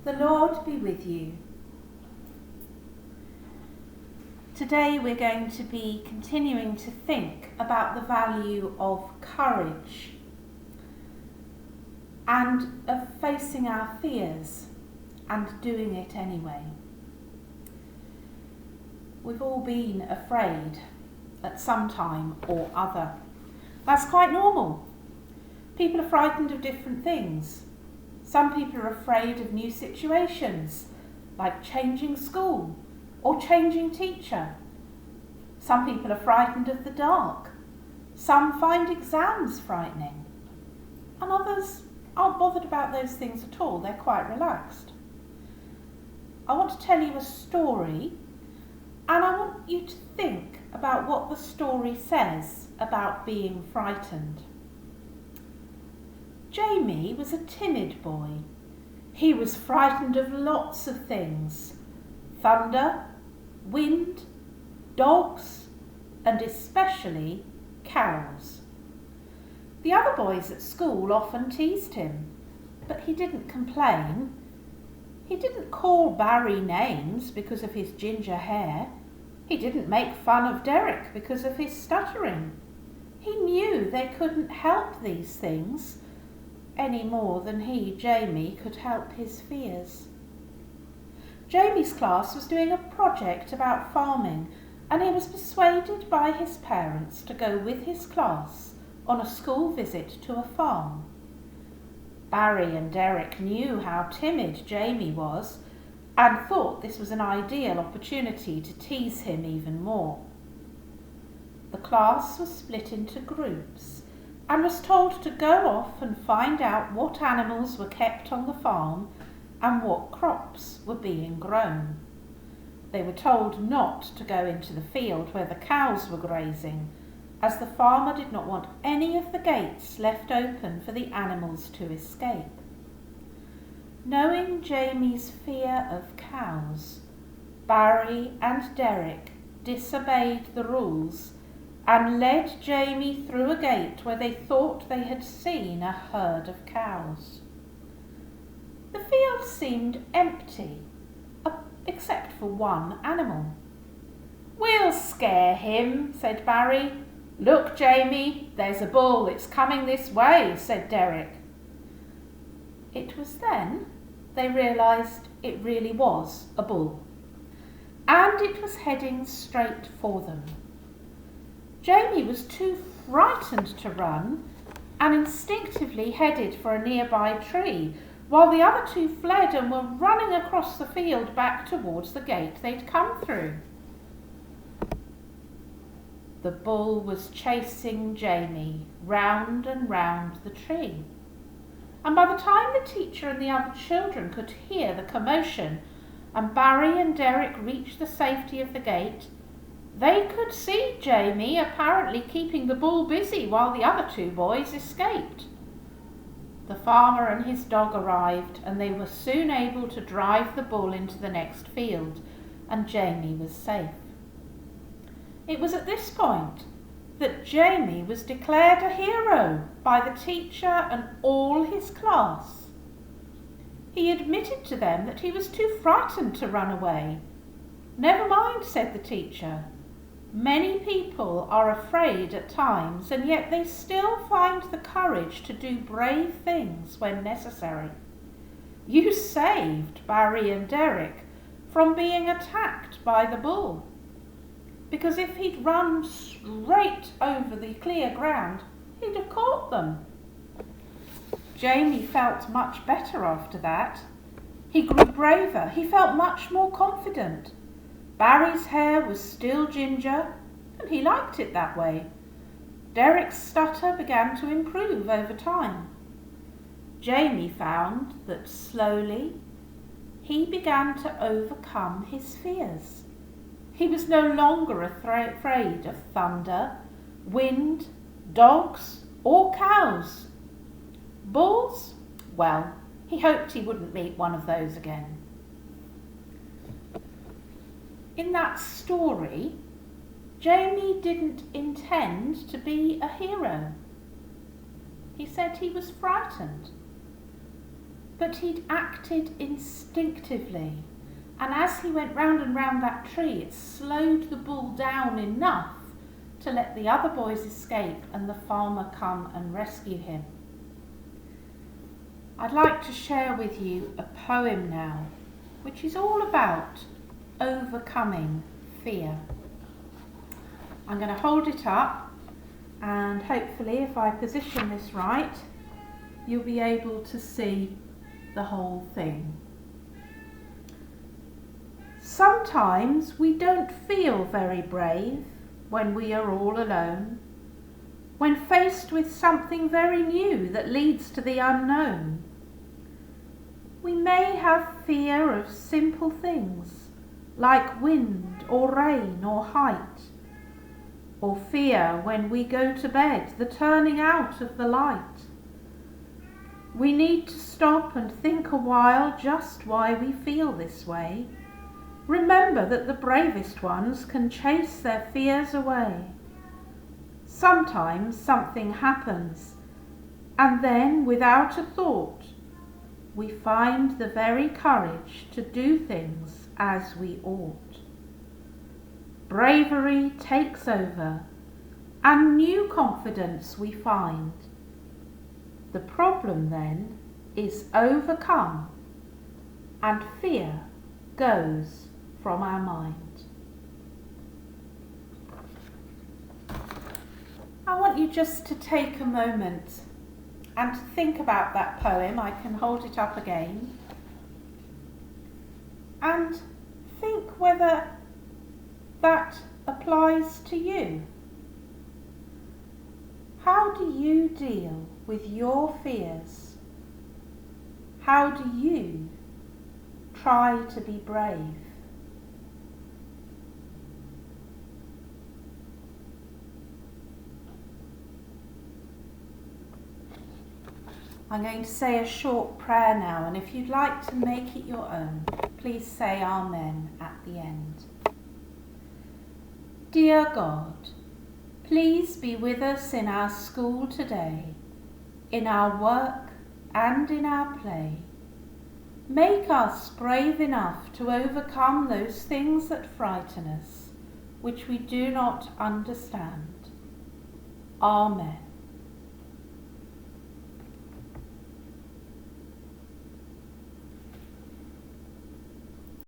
The Lord be with you. Today we're going to be continuing to think about the value of courage and of facing our fears and doing it anyway. We've all been afraid at some time or other. That's quite normal. People are frightened of different things. Some people are afraid of new situations, like changing school or changing teacher. Some people are frightened of the dark. Some find exams frightening. And others aren't bothered about those things at all. They're quite relaxed. I want to tell you a story, and I want you to think about what the story says about being frightened. Jamie was a timid boy. He was frightened of lots of things: thunder, wind, dogs, and especially cows. The other boys at school often teased him, but he didn't complain. He didn't call Barry names because of his ginger hair. He didn't make fun of Derek because of his stuttering. He knew they couldn't help these things any more than he, Jamie, could help his fears. Jamie's class was doing a project about farming, and he was persuaded by his parents to go with his class on a school visit to a farm. Barry and Derek knew how timid Jamie was and thought this was an ideal opportunity to tease him even more. The class was split into groups and was told to go off and find out what animals were kept on the farm and what crops were being grown. They were told not to go into the field where the cows were grazing, as the farmer did not want any of the gates left open for the animals to escape. Knowing Jamie's fear of cows, Barry and Derek disobeyed the rules and led Jamie through a gate where they thought they had seen a herd of cows. The field seemed empty, except for one animal. "We'll scare him," said Barry. "Look, Jamie, there's a bull. It's coming this way," said Derek. It was then they realised it really was a bull, and it was heading straight for them. Jamie was too frightened to run and instinctively headed for a nearby tree, while the other two fled and were running across the field back towards the gate they'd come through. The bull was chasing Jamie round and round the tree, and by the time the teacher and the other children could hear the commotion and Barry and Derek reached the safety of the gate, they could see Jamie apparently keeping the bull busy while the other two boys escaped. The farmer and his dog arrived, and they were soon able to drive the bull into the next field, and Jamie was safe. It was at this point that Jamie was declared a hero by the teacher and all his class. He admitted to them that he was too frightened to run away. "Never mind," said the teacher. "Many people are afraid at times, and yet they still find the courage to do brave things when necessary. You saved Barry and Derek from being attacked by the bull, because if he'd run straight over the clear ground, he'd have caught them." Jamie felt much better after that. He grew braver. He felt much more confident. Barry's hair was still ginger, and he liked it that way. Derek's stutter began to improve over time. Jamie found that slowly he began to overcome his fears. He was no longer afraid of thunder, wind, dogs, or cows. Bulls? Well, he hoped he wouldn't meet one of those again. In that story, Jamie didn't intend to be a hero. He said he was frightened. but he'd acted instinctively, and as he went round and round that tree, it slowed the bull down enough to let the other boys escape and the farmer come and rescue him. I'd like to share with you a poem now, which is all about overcoming fear. I'm going to hold it up, and hopefully if I position this right, you'll be able to see the whole thing. Sometimes we don't feel very brave when we are all alone, when faced with something very new that leads to the unknown. We may have fear of simple things like wind or rain or height, or fear when we go to bed, the turning out of the light. We need to stop and think a while just why we feel this way. Remember that the bravest ones can chase their fears away. Sometimes something happens, and then without a thought, we find the very courage to do things as we ought. Bravery takes over, and new confidence we find. The problem then is overcome, and fear goes from our mind. I want you just to take a moment and to think about that poem. I can hold it up again. And think whether that applies to you. How do you deal with your fears? How do you try to be brave? I'm going to say a short prayer now, and if you'd like to make it your own, please say Amen at the end. Dear God, please be with us in our school today, in our work and in our play. Make us brave enough to overcome those things that frighten us, which we do not understand. Amen.